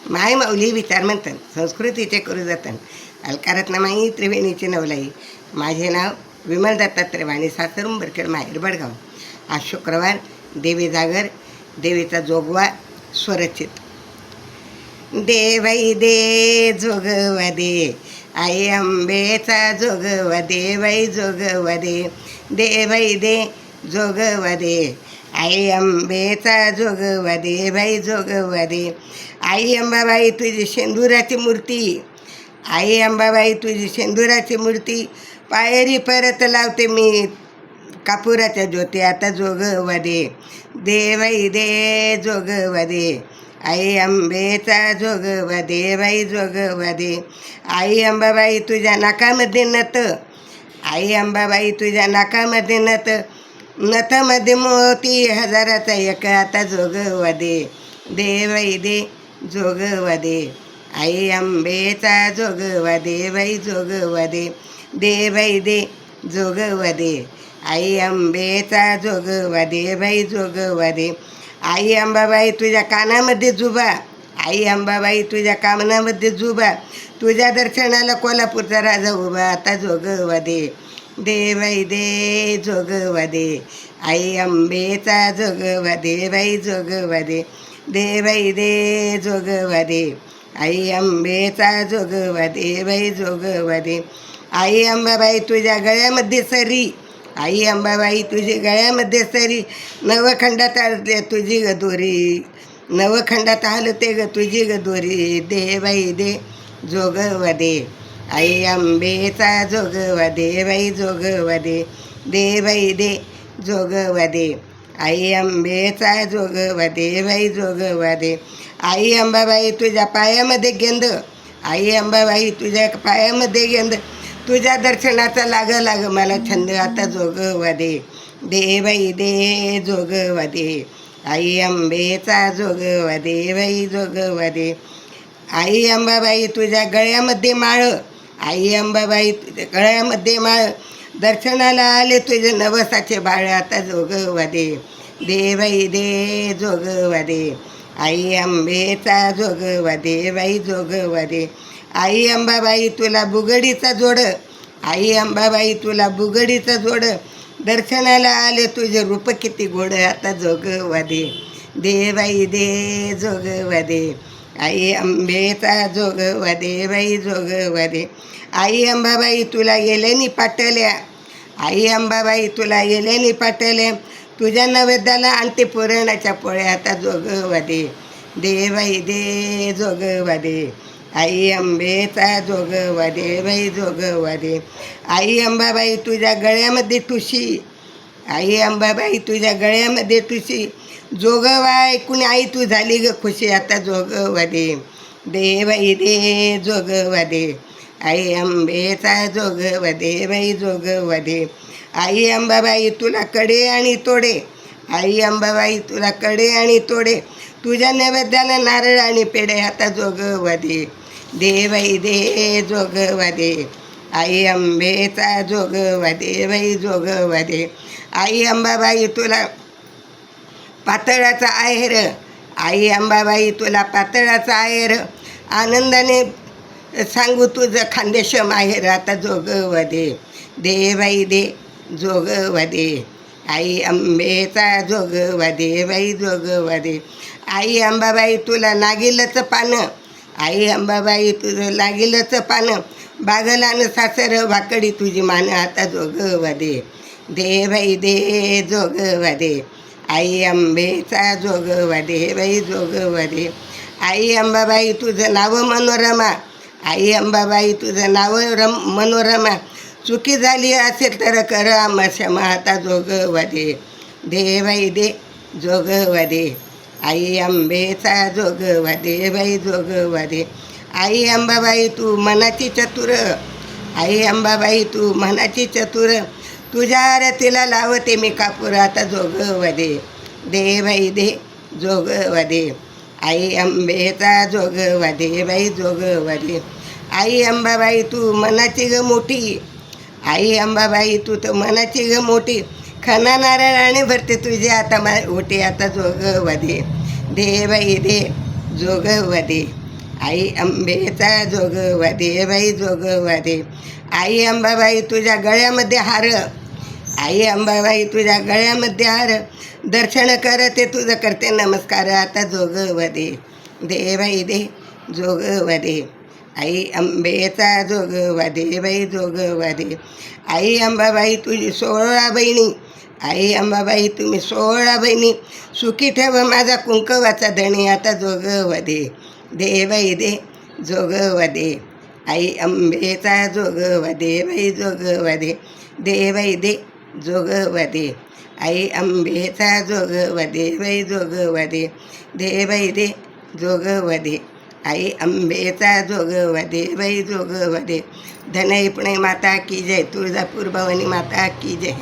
माय माऊली विचार म्हणतात संस्कृतीचे करू जातात अलकारत्न माई त्रिवेणीची नवलाई. माझे नाव विमल दत्तात्रय वाणी, सासर उंबरखेड, माहेर बडगाव. आज शुक्रवार, देवी जागर, देवीचा जोगवा स्वरचित. देवई दे जोगवा दे, आई अंबेचा जोगवा दे, बाई जोगवा दे. देवई दे जोगवा दे, आई अंबेचा जोगवा दे, बाई जोगवा दे. आई अंबाबाई तुझी शेंदुराची मूर्ती, आई अंबाबाई तुझी शेंदुराची मूर्ती. पायरी परत लावते मी कापुराच्या ज्योती, आता जोगवा दे. देवई दे जोगवा दे, आई अंबेचा जोगवा दे, बाई जोगवा दे. आई अंबाबाई तुझ्या नाकामध्ये नथ, आई अंबाबाई तुझ्या नाकामध्ये नथ, नथमध्ये मोती हजाराचा एक, आता जोगवा दे. देवई दे जोगवा दे, आई अंबेचा जोगवा दे, बाई जोगवा दे. देवई दे जोगवा दे, आई अंबेचा जोगवा दे, बाई जोगवा दे. आई अंबाबाई तुझ्या कानामध्ये जुबा, आई अंबाबाई तुझ्या कानामध्ये जुबा. तुझ्या दर्शनाला कोल्हापूरचा राजा उभा, आता जोगवा दे. देवई दे जोगवा दे, आई अंबेचा जोगवा दे, बाई जोगवा दे. देवई दे जोगवा दे, आई अंबेचा जोगवा दे, बाई जोगवा दे. आई अंबाबाई तुझ्या गळ्यामध्ये सरी, आई अंबाबाई तुझी गळ्यामध्ये सरी. नवखंडात हलते तुझी ग दोरी, नवखंडात हलते ग तुझी ग दोरी. देवई दे जोगवा दे, आई अंबेचा जोगवा दे, बाई जोगवा दे. देवई दे जोगवा दे, आई अंबेचा जोगवा दे, बाई जोगवा दे. आई अंबाबाई तुझ्या पायामध्ये गेंद, आई अंबाबाई तुझ्या पायामध्ये गेंद. तुझ्या दर्शनाचा लाग लाग मला छंद, आता जोगवा दे. देवई दे जोगवा दे, आई अंबेचा जोगवा दे, बाई जोगवा दे. आई अंबाबाई तुझ्या गळ्यामध्ये माळ, आई अंबाबाई तुझ्या गळ्यामध्ये माळ. दर्शनाला आले तुझे नवसाचे बाळ, आता जोगवा दे. देवई दे जोगवा दे, आई अंबेचा जोगवा दे, बाई जोगवा दे. आई अंबाबाई तुला बुगडीचा जोड, आई अंबाबाई तुला बुगडीचा जोड. दर्शनाला आले तुझे रूप किती गोड, आता जोगवा दे. देवई दे जोगवा दे, आई अंबेचा जोगवा दे, बाई जोगवा दे. आई अंबाबाई तुला येल्यानी पाटल्या, आई अंबाबाई तुला येल्यानी पाटल्या. तुझ्या नैवेद्याला आणते पुरणाच्या पोळ्या, आता जोगवा दे. देवई दे जोगवा दे, आई अंबेचा जोगवा दे, बाई जोगवा दे. आई अंबाबाई तुझ्या गळ्यामध्ये ठुशी, आई अंबाबाई तुझ्या गळ्यामध्ये ठुशी. जोगवा ऐकून आई तू झाली ग खुशी, आता जोगवा दे. देवई दे जोगवा दे, आई अंबेचा जोगवा दे, बाई जोगवा दे. आई अंबाबाई तुला कडे आणि तोडे, आई अंबाबाई तुला कडे आणि तोडे. तुझ्या नैवेद्याला नारळ आणि पेढे, आता जोगवा दे. देवई दे जोगवा दे, आई अंबेचा जोगवा दे, बाई जोगवा दे. आई अंबाबाई तुला पातळाचा आहेर, आई अंबाबाई तुला पातळाचा आहेर. आनंदाने सांगू तुझं खानदेश माहेर, आता जोगवा दे. देवई दे जोगवा दे, आई अंबेचा जोगवा दे, बाई जोगवा दे. आई अंबाबाई तुला नागिलचं पानं, आई अंबाबाई तुझं नागिलचं पानं. बागलानं सासर वाकडी तुझी मान, आता जोगवा दे. देवई दे जोगवा दे, आई अंबेचा जोगवा दे, बाई जोगवा दे. आई अंबाबाई तुझं नाव मनोरमा, आई अंबाबाई तुझं नाव मनोरमा. चुकी झाली असेल तर कर आम्हा क्षमा, आता जोगवा दे. देवई दे जोगवा दे, आई अंबेचा जोगवा दे, बाई जोगवा दे. आई अंबाबाई तू मनाची चतुर, आई अंबाबाई तू मनाची चतुर. तुझ्या आरतीला लावते मी कापूर, आता जोगवा दे. देवई दे जोगवा दे, आई अंबेचा जोगवा दे, बाई जोगवा दे. आई अंबाबाई तू मनाची ग मोठी, आई अंबाबाई तू तर मनाची ग मोठी. खना नारळाने भरते तुझे आता ओटी, आता जोगवा दे. देवई दे जोगवा दे, आई अंबेचा जोगवदे बाई जोगवदे. आई अंबाबाई तुझ्या गळ्यामध्ये हार, आई अंबाबाई तुझ्या गळ्यामध्ये हार, दर्शन करते तुझं करते नमस्कार आता जोगवदे. दे बाई दे जोगवदे. आई अंबेचा जोगवदे बाई जोगवदे. आई अंबाबाई तुझी 16 बहिणी, आई अंबाबाई तुम्ही 16 बहिणी, सुखी ठेव माझा कुंकवाचा धणी आता जोगवदे. दे बाई दे जोगवदे. आई अंबेचा जोगवदे बाई जोगवदे. दे बाई दे जोगवदे. आई अंबेचा जोगवदे बाई जोगवदे. दे बाई दे जोगवदे. आई अंबेचा जोगवदे बाई जोगवदे. धनई पुणे माता की जय, तुळजापूर भवानी माता की जय.